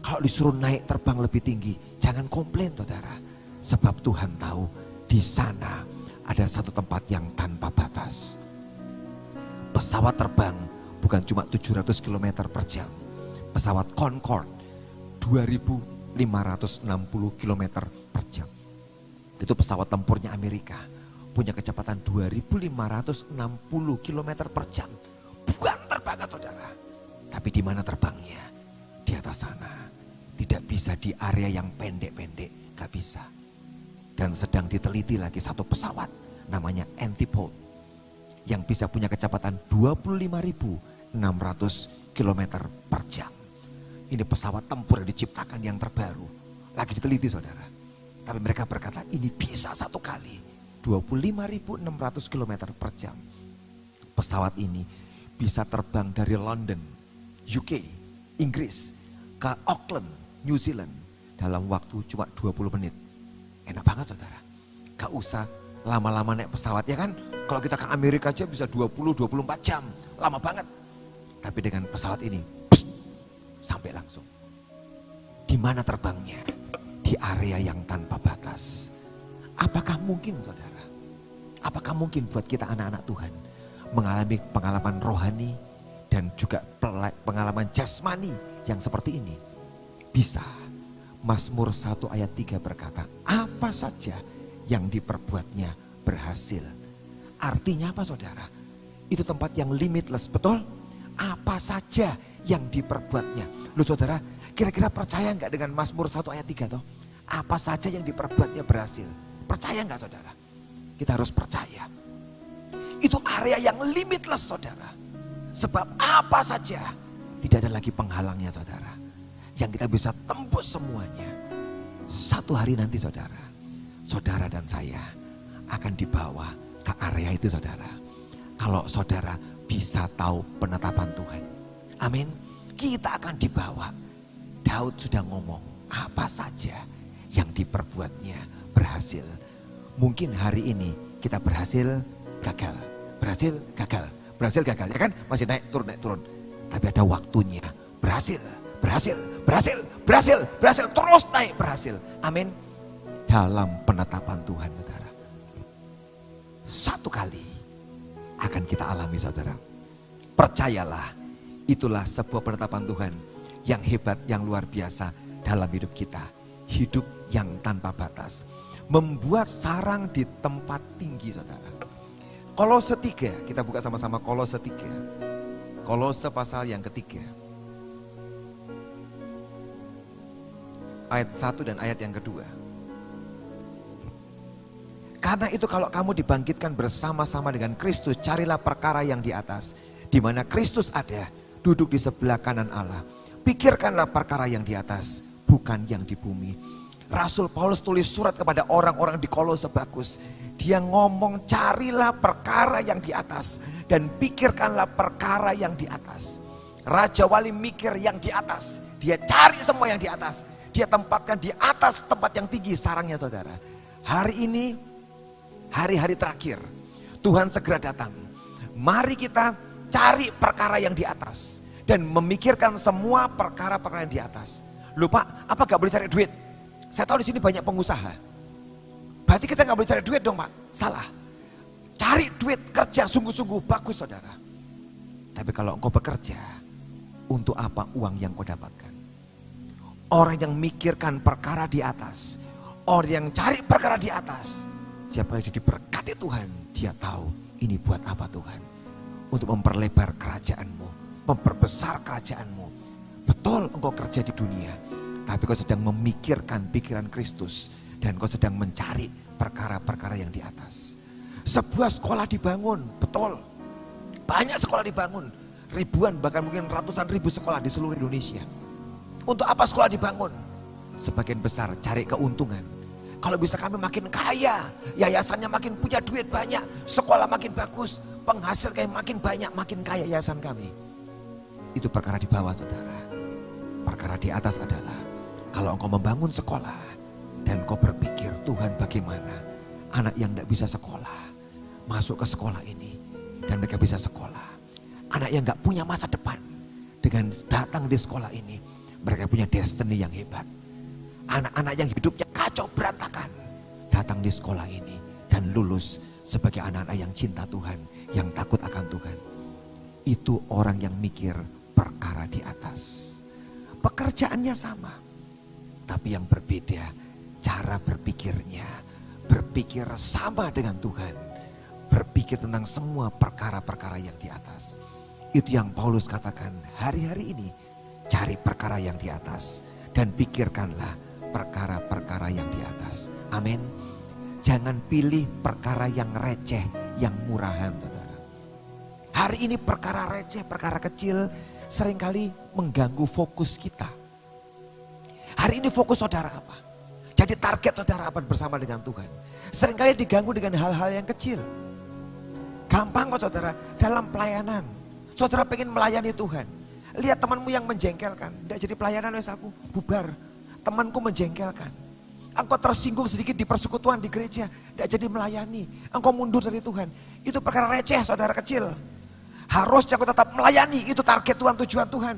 Kalau disuruh naik terbang lebih tinggi, jangan komplain, saudara. Sebab Tuhan tahu di sana ada satu tempat yang tanpa batas. Pesawat terbang bukan cuma 700 km per jam. Pesawat Concorde 2560 km per jam. Itu pesawat tempurnya Amerika. Punya kecepatan 2560 km per jam. Bukan terbangan, saudara. Tapi di mana terbangnya? Di atas sana. Tidak bisa di area yang pendek-pendek. Gak bisa. Dan sedang diteliti lagi satu pesawat namanya Antipode yang bisa punya kecepatan 25.600 km per jam. Ini pesawat tempur yang diciptakan yang terbaru. Lagi diteliti, saudara. Tapi mereka berkata ini bisa satu kali 25.600 km per jam. Pesawat ini bisa terbang dari London, UK, Inggris ke Auckland, New Zealand dalam waktu cuma 20 menit. Enak banget, saudara. Gak usah lama-lama naik pesawat, ya kan? Kalau kita ke Amerika aja bisa 20-24 jam. Lama banget. Tapi dengan pesawat ini, sampai langsung. Di mana terbangnya? Di area yang tanpa batas. Apakah mungkin, saudara? Apakah mungkin buat kita anak-anak Tuhan mengalami pengalaman rohani dan juga pengalaman jasmani yang seperti ini? Bisa. Mazmur 1 ayat 3 berkata, apa saja yang diperbuatnya berhasil. Artinya apa, saudara? Itu tempat yang limitless, betul? Apa saja yang diperbuatnya. Loh, saudara, kira-kira percaya enggak dengan Mazmur 1 ayat 3 toh? Apa saja yang diperbuatnya berhasil. Percaya enggak, saudara? Kita harus percaya. Itu area yang limitless, saudara. Sebab apa saja tidak ada lagi penghalangnya, saudara. Yang kita bisa tembus semuanya. Satu hari nanti, saudara, saudara dan saya akan dibawa ke area itu, saudara. Kalau saudara bisa tahu penetapan Tuhan. Amin. Kita akan dibawa. Daud sudah ngomong, apa saja yang diperbuatnya berhasil. Mungkin hari ini kita berhasil, gagal. Berhasil, gagal. Berhasil, gagal. Ya kan? Masih naik turun, naik turun. Tapi ada waktunya. Berhasil, berhasil, berhasil, berhasil, berhasil, terus naik berhasil. Amin. Dalam penetapan Tuhan, saudara. Satu kali akan kita alami, saudara. Percayalah, itulah sebuah penetapan Tuhan yang hebat, yang luar biasa dalam hidup kita. Hidup yang tanpa batas. Membuat sarang di tempat tinggi, saudara. Kolose 3, kita buka sama-sama Kolose 3. Kolose pasal yang ketiga. Ayat 1 dan ayat yang kedua. Karena itu kalau kamu dibangkitkan bersama-sama dengan Kristus, carilah perkara yang di atas, di mana Kristus ada, duduk di sebelah kanan Allah. Pikirkanlah perkara yang di atas, bukan yang di bumi. Rasul Paulus tulis surat kepada orang-orang di Kolose bagus. Dia ngomong carilah perkara yang di atas dan pikirkanlah perkara yang di atas. Raja Wali mikir yang di atas, dia cari semua yang di atas. Dia tempatkan di atas tempat yang tinggi sarangnya, saudara. Hari ini hari-hari terakhir, Tuhan segera datang. Mari kita cari perkara yang di atas dan memikirkan semua perkara-perkara yang di atas. Lupa, apa gak boleh cari duit? Saya tahu di sini banyak pengusaha. Berarti kita gak boleh cari duit dong, Pak? Salah. Cari duit, kerja sungguh-sungguh bagus, saudara. Tapi kalau engkau bekerja, untuk apa uang yang kau dapatkan? Orang yang mikirkan perkara di atas, orang yang cari perkara di atas, siapa yang diberkati Tuhan, dia tahu ini buat apa Tuhan. Untuk memperlebar kerajaanmu, memperbesar kerajaanmu. Betul engkau kerja di dunia, tapi kau sedang memikirkan pikiran Kristus dan kau sedang mencari perkara-perkara yang di atas. Sebuah sekolah dibangun, betul. Banyak sekolah dibangun, ribuan bahkan mungkin ratusan ribu sekolah di seluruh Indonesia. Untuk apa sekolah dibangun? Sebagian besar cari keuntungan. Kalau bisa kami makin kaya, yayasannya makin punya duit banyak, sekolah makin bagus, penghasil kami makin banyak, makin kaya yayasan kami. Itu perkara di bawah, saudara. Perkara di atas adalah kalau engkau membangun sekolah dan kau berpikir Tuhan bagaimana anak yang tidak bisa sekolah masuk ke sekolah ini dan mereka bisa sekolah. Anak yang gak punya masa depan dengan datang di sekolah ini mereka punya destiny yang hebat. Anak-anak yang hidupnya kacau berantakan datang di sekolah ini dan lulus sebagai anak-anak yang cinta Tuhan, yang takut akan Tuhan. Itu orang yang mikir perkara di atas. Pekerjaannya sama, tapi yang berbeda cara berpikirnya. Berpikir sama dengan Tuhan, berpikir tentang semua perkara-perkara yang di atas. Itu yang Paulus katakan hari-hari ini. Cari perkara yang di atas dan pikirkanlah perkara-perkara yang di atas. Amin. Jangan pilih perkara yang receh, yang murahan, saudara. Hari ini perkara receh, perkara kecil seringkali mengganggu fokus kita. Hari ini fokus saudara apa? Jadi target saudara apa bersama dengan Tuhan? Seringkali diganggu dengan hal-hal yang kecil. Gampang kok saudara, dalam pelayanan. Saudara pengen melayani Tuhan. Lihat temanmu yang menjengkelkan, tidak jadi pelayanan wes aku, bubar. Temanku menjengkelkan. Engkau tersinggung sedikit di persekutuan di gereja, tidak jadi melayani. Engkau mundur dari Tuhan. Itu perkara receh, saudara kecil. Harusnya engkau tetap melayani, itu target Tuhan, tujuan Tuhan.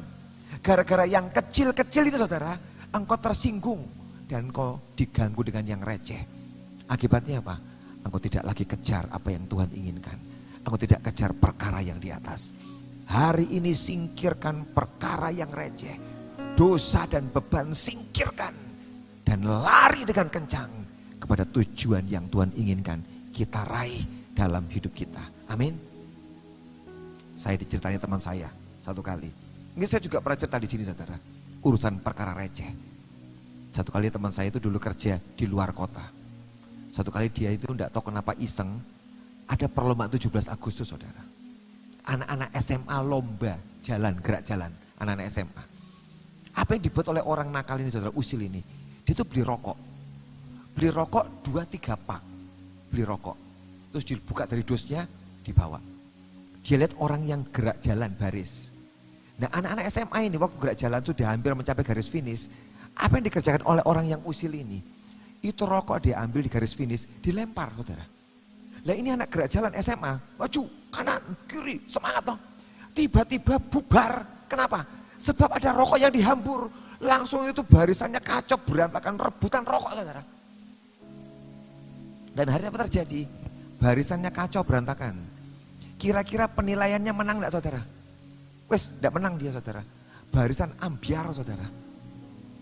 Gara-gara yang kecil-kecil itu saudara, engkau tersinggung dan engkau diganggu dengan yang receh. Akibatnya apa? Engkau tidak lagi kejar apa yang Tuhan inginkan. Engkau tidak kejar perkara yang di atas. Hari ini singkirkan perkara yang receh. Dosa dan beban singkirkan. Dan lari dengan kencang kepada tujuan yang Tuhan inginkan kita raih dalam hidup kita. Amin. Saya diceritanya teman saya satu kali. Ini saya juga pernah cerita di sini saudara. Urusan perkara receh. Satu kali teman saya itu dulu kerja di luar kota. Satu kali dia itu enggak tahu kenapa iseng. Ada perlombaan 17 Agustus saudara. Anak-anak SMA lomba jalan, gerak jalan. Anak-anak SMA. Apa yang dibuat oleh orang nakal ini saudara, usil ini. Dia tuh beli rokok. Beli rokok 2-3 pak. Beli rokok. Terus dibuka dari dosnya, dibawa. Dia lihat orang yang gerak jalan baris. Nah anak-anak SMA ini waktu gerak jalan sudah hampir mencapai garis finish. Apa yang dikerjakan oleh orang yang usil ini? Itu rokok diambil di garis finish, dilempar saudara. Lah ini anak gerak jalan SMA, maju, kanan, kiri, semangat toh. Tiba-tiba bubar. Kenapa? Sebab ada rokok yang dihambur. Langsung itu barisannya kacau, berantakan, rebutan rokok saudara. Dan hari apa terjadi? Barisannya kacau, berantakan. Kira-kira penilaiannya menang enggak saudara? Wes, enggak menang dia saudara. Barisan ambiar saudara.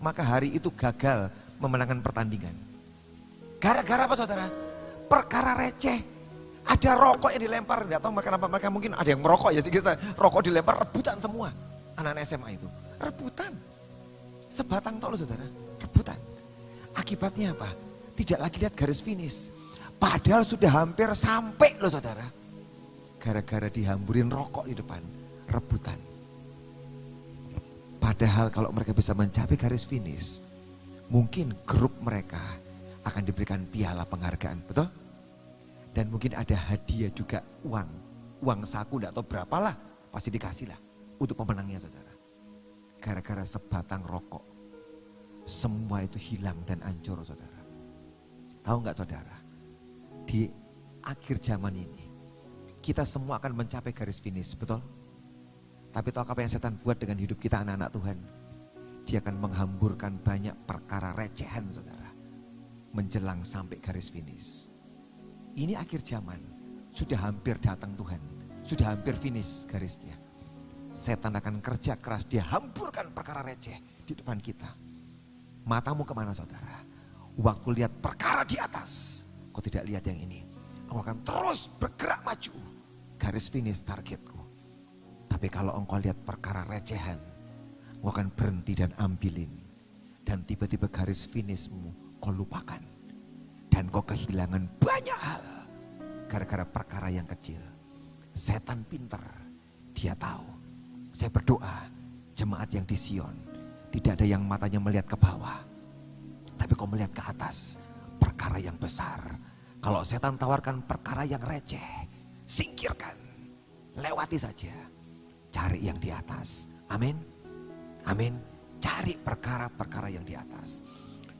Maka hari itu gagal memenangkan pertandingan. Gara-gara apa saudara? Perkara receh. Ada rokok yang dilempar, enggak tahu kenapa mereka mungkin ada yang merokok ya. Rokok dilempar, rebutan semua. Anak-anak SMA itu, rebutan. Sebatang tol saudara, rebutan. Akibatnya apa? Tidak lagi lihat garis finish. Padahal sudah hampir sampai loh saudara. Gara-gara dihamburin rokok di depan, rebutan. Padahal kalau mereka bisa mencapai garis finish, mungkin grup mereka akan diberikan piala penghargaan, betul? Dan mungkin ada hadiah juga, uang saku enggak tahu berapalah, pasti dikasih lah untuk pemenangnya saudara. Gara-gara sebatang rokok, semua itu hilang dan hancur saudara. Tahu enggak saudara, di akhir zaman ini, kita semua akan mencapai garis finish, betul? Tapi tahu apa yang setan buat dengan hidup kita anak-anak Tuhan? Dia akan menghamburkan banyak perkara recehan saudara. Menjelang sampai garis finish. Ini akhir zaman, sudah hampir datang Tuhan. Sudah hampir finish garisnya. Setan akan kerja keras, dia hamburkan perkara receh di depan kita. Matamu kemana saudara? Waktu lihat perkara di atas, kau tidak lihat yang ini. Aku akan terus bergerak maju. Garis finish targetku. Tapi kalau engkau lihat perkara recehan, engkau akan berhenti dan ambilin. Dan tiba-tiba garis finishmu kau lupakan. Dan kau kehilangan banyak hal. Gara-gara perkara yang kecil. Setan pinter, dia tahu. Saya berdoa, jemaat yang di Sion, tidak ada yang matanya melihat ke bawah. Tapi kau melihat ke atas, perkara yang besar. Kalau setan tawarkan perkara yang receh, singkirkan. Lewati saja. Cari yang di atas. Amin. Amin. Cari perkara-perkara yang di atas.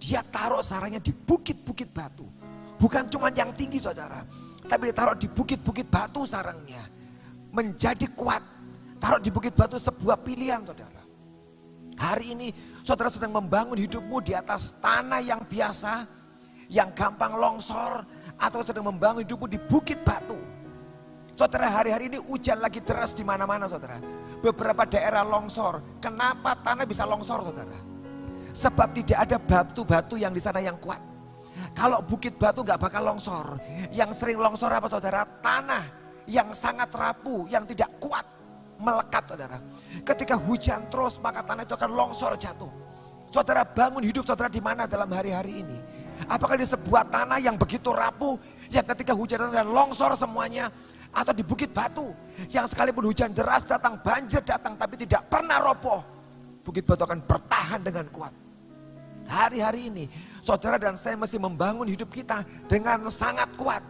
Dia taruh sarangnya di bukit-bukit batu. Bukan cuma yang tinggi saudara. Tapi ditaruh di bukit-bukit batu sarangnya. Menjadi kuat. Taruh di bukit batu sebuah pilihan saudara. Hari ini saudara sedang membangun hidupmu di atas tanah yang biasa. Yang gampang longsor. Atau sedang membangun hidupmu di bukit batu. Saudara, hari-hari ini hujan lagi deras di mana-mana saudara. Beberapa daerah longsor. Kenapa tanah bisa longsor saudara? Sebab tidak ada batu-batu yang di sana yang kuat. Kalau bukit batu gak bakal longsor. Yang sering longsor apa saudara? Tanah yang sangat rapuh, yang tidak kuat. Melekat saudara. Ketika hujan terus maka tanah itu akan longsor jatuh. Saudara, bangun hidup saudara di mana dalam hari-hari ini? Apakah di sebuah tanah yang begitu rapuh, yang ketika hujan dan longsor semuanya? Atau di bukit batu yang sekalipun hujan deras datang, banjir datang tapi tidak pernah roboh. Bukit batu akan bertahan dengan kuat. Hari-hari ini saudara dan saya mesti membangun hidup kita dengan sangat kuat.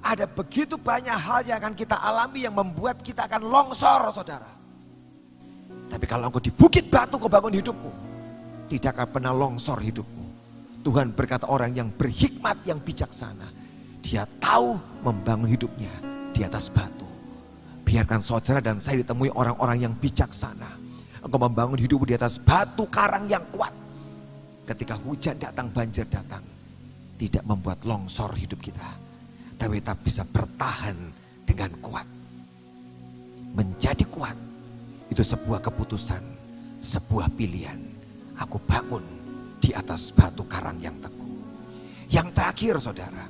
Ada begitu banyak hal yang akan kita alami yang membuat kita akan longsor saudara. Tapi kalau engkau di bukit batu kau bangun hidupmu, tidak akan pernah longsor hidupmu. Tuhan berkata orang yang berhikmat, yang bijaksana, dia tahu membangun hidupnya di atas batu. Biarkan saudara dan saya ditemui orang-orang yang bijaksana. Engkau membangun hidupmu di atas batu karang yang kuat. Ketika hujan datang, banjir datang, tidak membuat longsor hidup kita. Tapi kita bisa bertahan dengan kuat. Menjadi kuat, itu sebuah keputusan, sebuah pilihan. Aku bangun di atas batu karang yang teguh. Yang terakhir saudara,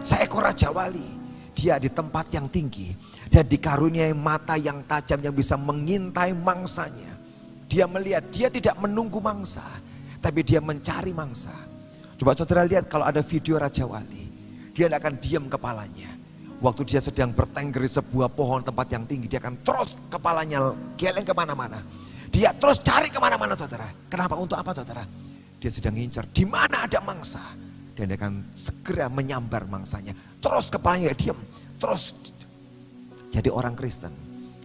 seekor Raja Wali. Dia di tempat yang tinggi dan dikaruniai mata yang tajam yang bisa mengintai mangsanya. Dia melihat, dia tidak menunggu mangsa, tapi dia mencari mangsa. Coba saudara lihat kalau ada video Raja Wali, dia tidak akan diam kepalanya. Waktu dia sedang bertengger di sebuah pohon tempat yang tinggi, dia akan terus kepalanya geleng kemana-mana. Dia terus cari kemana-mana saudara. Kenapa? Untuk apa saudara? Dia sedang ngincar di mana ada mangsa. Dan dia akan segera menyambar mangsanya. Terus kepalanya diam. Terus jadi orang Kristen.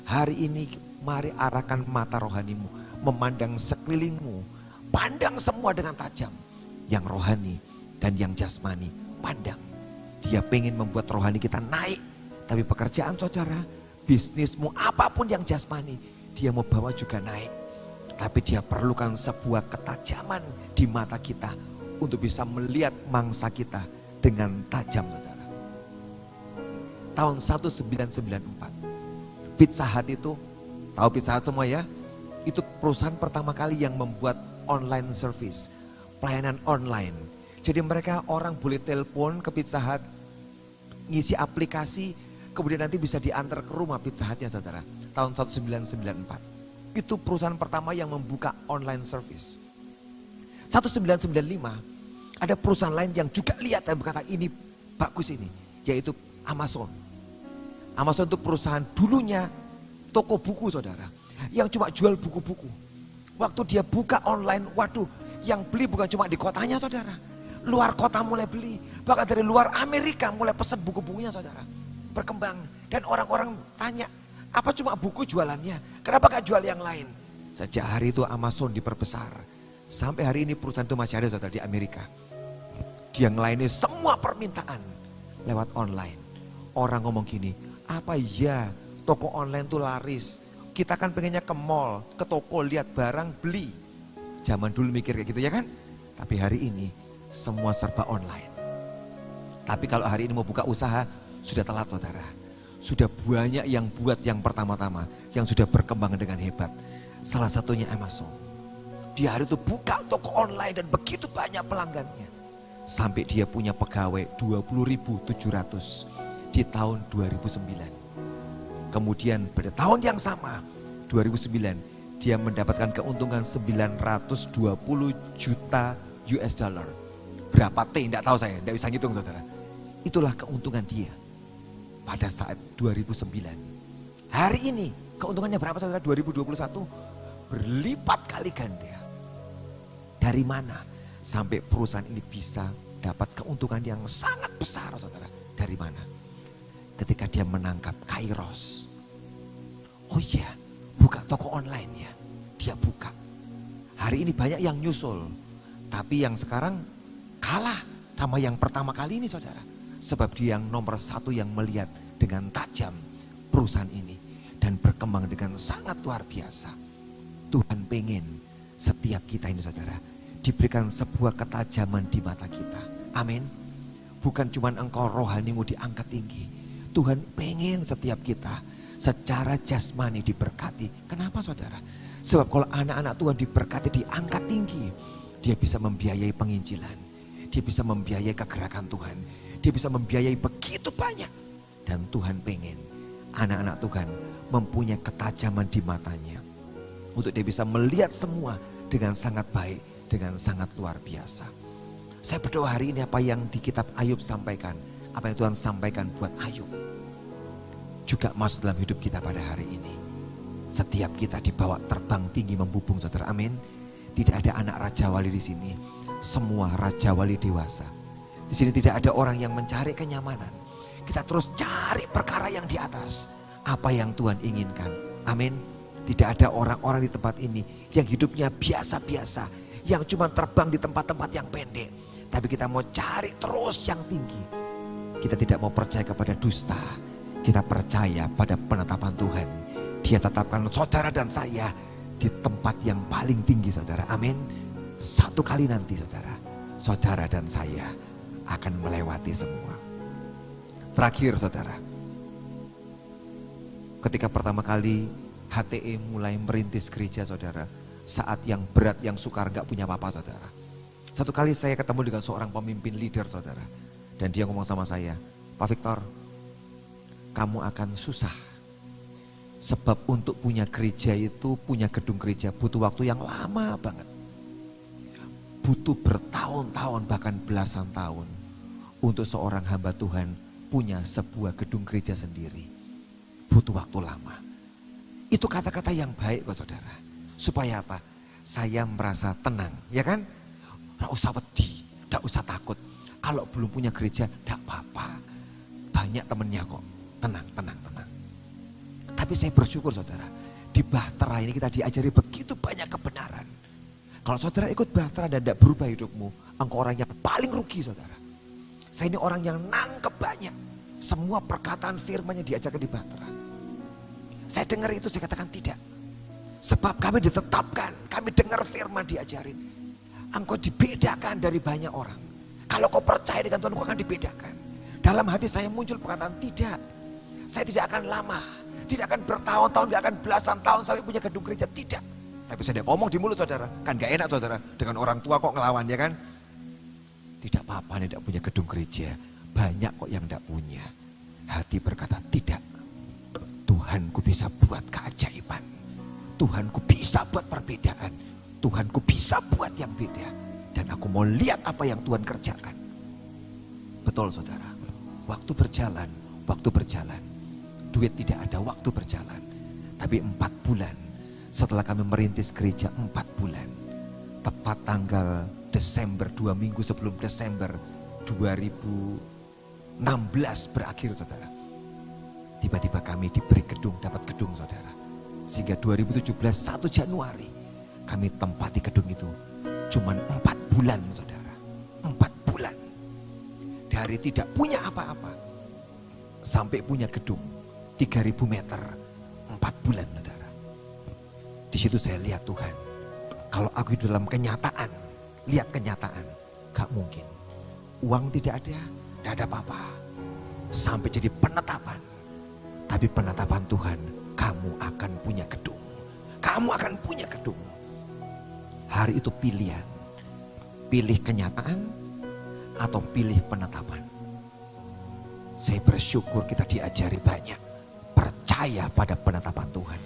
Hari ini mari arahkan mata rohanimu. Memandang sekelilingmu. Pandang semua dengan tajam. Yang rohani dan yang jasmani. Pandang. Dia pengen membuat rohani kita naik. Tapi pekerjaan saudara, bisnismu, apapun yang jasmani, dia mau bawa juga naik. Tapi dia perlukan sebuah ketajaman di mata kita untuk bisa melihat mangsa kita dengan tajam, saudara. Tahun 1994, Pizza Hut itu, tahu Pizza Hut semua ya? Itu perusahaan pertama kali yang membuat online service, pelayanan online. Jadi mereka orang boleh telepon ke Pizza Hut, ngisi aplikasi, kemudian nanti bisa diantar ke rumah Pizza Hutnya, saudara. Tahun 1994. Itu perusahaan pertama yang membuka online service. 1995 ada perusahaan lain yang juga lihat dan berkata ini bagus ini, yaitu Amazon. Amazon itu perusahaan dulunya toko buku, saudara, yang cuma jual buku-buku. Waktu dia buka online, waduh, yang beli bukan cuma di kotanya, saudara. Luar kota mulai beli, bahkan dari luar Amerika mulai pesan buku-bukunya, saudara. Berkembang dan orang-orang tanya, apa cuma buku jualannya? Kenapa gak jual yang lain? Sejak hari itu Amazon diperbesar. Sampai hari ini perusahaan itu masih ada, saudara, di Amerika. Dia ngelayani semua permintaan lewat online. Orang ngomong gini, apa ya toko online tuh laris? Kita kan pengennya ke mall, ke toko, lihat barang, beli. Zaman dulu mikir kayak gitu ya kan? Tapi hari ini semua serba online. Tapi kalau hari ini mau buka usaha, sudah telat, saudara. Sudah banyak yang buat yang pertama-tama, yang sudah berkembang dengan hebat. Salah satunya Amazon. Di hari itu buka toko online dan begitu banyak pelanggannya. Sampai dia punya pegawai 20.700 di tahun 2009. Kemudian pada tahun yang sama, 2009, dia mendapatkan keuntungan 920 juta US dollar. Berapa T? Tidak tahu saya, tidak bisa ngitung, saudara. Itulah keuntungan dia. Pada saat 2009. Hari ini keuntungannya berapa, saudara? 2021 berlipat kali ganda. Dari mana sampai perusahaan ini bisa dapat keuntungan yang sangat besar, saudara? Dari mana? Ketika dia menangkap Kairos. Oh iya, buka toko online ya. Dia buka. Hari ini banyak yang nyusul. Tapi yang sekarang kalah sama yang pertama kali ini, saudara. Sebab dia yang nomor satu yang melihat dengan tajam perusahaan ini. Dan berkembang dengan sangat luar biasa. Tuhan pengen setiap kita ini, saudara, diberikan sebuah ketajaman di mata kita. Amin. Bukan cuma engkau rohanimu diangkat tinggi. Tuhan pengen setiap kita secara jasmani diberkati. Kenapa, saudara? Sebab kalau anak-anak Tuhan diberkati, diangkat tinggi, dia bisa membiayai penginjilan. Dia bisa membiayai kegerakan Tuhan. Dia bisa membiayai begitu banyak. Dan Tuhan pengen anak-anak Tuhan mempunyai ketajaman di matanya. Untuk dia bisa melihat semua dengan sangat baik, dengan sangat luar biasa. Saya berdoa hari ini apa yang di kitab Ayub sampaikan, apa yang Tuhan sampaikan buat Ayub, juga masuk dalam hidup kita pada hari ini. Setiap kita dibawa terbang tinggi membubung, saudara, amin. Tidak ada anak Raja Wali di sini, semua Raja Wali dewasa. Di sini tidak ada orang yang mencari kenyamanan. Kita terus cari perkara yang di atas. Apa yang Tuhan inginkan. Amin. Tidak ada orang-orang di tempat ini yang hidupnya biasa-biasa. Yang cuma terbang di tempat-tempat yang pendek. Tapi kita mau cari terus yang tinggi. Kita tidak mau percaya kepada dusta. Kita percaya pada penetapan Tuhan. Dia tetapkan saudara dan saya di tempat yang paling tinggi, saudara. Amin. Satu kali nanti, saudara, saudara dan saya akan melewati semua. Terakhir, saudara, ketika pertama kali HTE mulai merintis gereja, saudara, saat yang berat, yang sukar, gak punya apa-apa, saudara. Satu kali saya ketemu dengan seorang pemimpin leader, saudara, dan dia ngomong sama saya, Pak Victor, kamu akan susah. Sebab untuk punya gereja itu, punya gedung gereja butuh waktu yang lama banget. Butuh bertahun-tahun, bahkan belasan tahun. Untuk seorang hamba Tuhan punya sebuah gedung gereja sendiri. Butuh waktu lama. Itu kata-kata yang baik kok, saudara. Supaya apa? Saya merasa tenang, ya kan? Gak usah wedi, gak usah takut. Kalau belum punya gereja, gak apa-apa. Banyak temennya kok. Tenang, tenang, tenang. Tapi saya bersyukur, saudara. Di Bahtera ini kita diajari begitu banyak kebenaran. Kalau saudara ikut Bahtera dan tidak berubah hidupmu, engkau orang yang paling rugi, saudara. Saya ini orang yang nangkep banyak. Semua perkataan firman yang diajarkan di Bahtera. Saya dengar itu, saya katakan tidak. Sebab kami ditetapkan, kami dengar firman diajarin. Engkau dibedakan dari banyak orang. Kalau kau percaya dengan Tuhan, kau akan dibedakan. Dalam hati saya muncul perkataan, tidak. Saya tidak akan lama, tidak akan bertahun-tahun, tidak akan belasan tahun sampai punya gedung gereja, tidak. Tapi saya ngomong di mulut saudara, kan gak enak saudara, dengan orang tua kok ngelawan ya kan. Tidak apa-apa tidak punya gedung gereja, banyak kok yang tidak punya. Hati berkata, tidak. Tuhanku bisa buat keajaiban. Tuhanku bisa buat perbedaan. Tuhanku bisa buat yang beda. Dan aku mau lihat apa yang Tuhan kerjakan. Betul saudara, waktu berjalan. Duit tidak ada, waktu berjalan. Tapi 4 bulan setelah kami merintis gereja, 4 bulan. Tepat tanggal Desember, 2 minggu sebelum Desember 2016 berakhir saudara. Tiba-tiba kami diberi gedung, dapat gedung saudara. Sehingga 2017 1 Januari kami tempati gedung itu. Cuman 4 bulan saudara. 4 bulan. Dari tidak punya apa-apa sampai punya gedung 3.000 meter. 4 bulan saudara. Di situ saya lihat Tuhan. Kalau aku hidup dalam kenyataan, lihat kenyataan, gak mungkin. Uang tidak ada, tidak ada apa-apa. Sampai jadi penetapan. Tapi penetapan Tuhan, kamu akan punya gedung. Kamu akan punya gedung. Hari itu pilihan. Pilih kenyataan atau pilih penetapan. Saya bersyukur kita diajari banyak. Percaya pada penetapan Tuhan.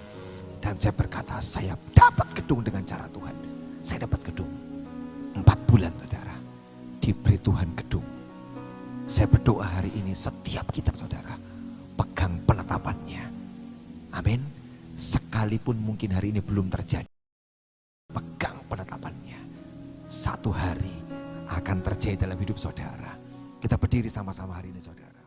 Dan saya berkata, saya dapat gedung dengan cara Tuhan. Saya dapat gedung. 4 bulan saudara. Diberi Tuhan gedung. Saya berdoa hari ini setiap kita saudara. Pegang penetapannya. Amin. Sekalipun mungkin hari ini belum terjadi. Pegang penetapannya. Satu hari akan terjadi dalam hidup saudara. Kita berdiri sama-sama hari ini saudara.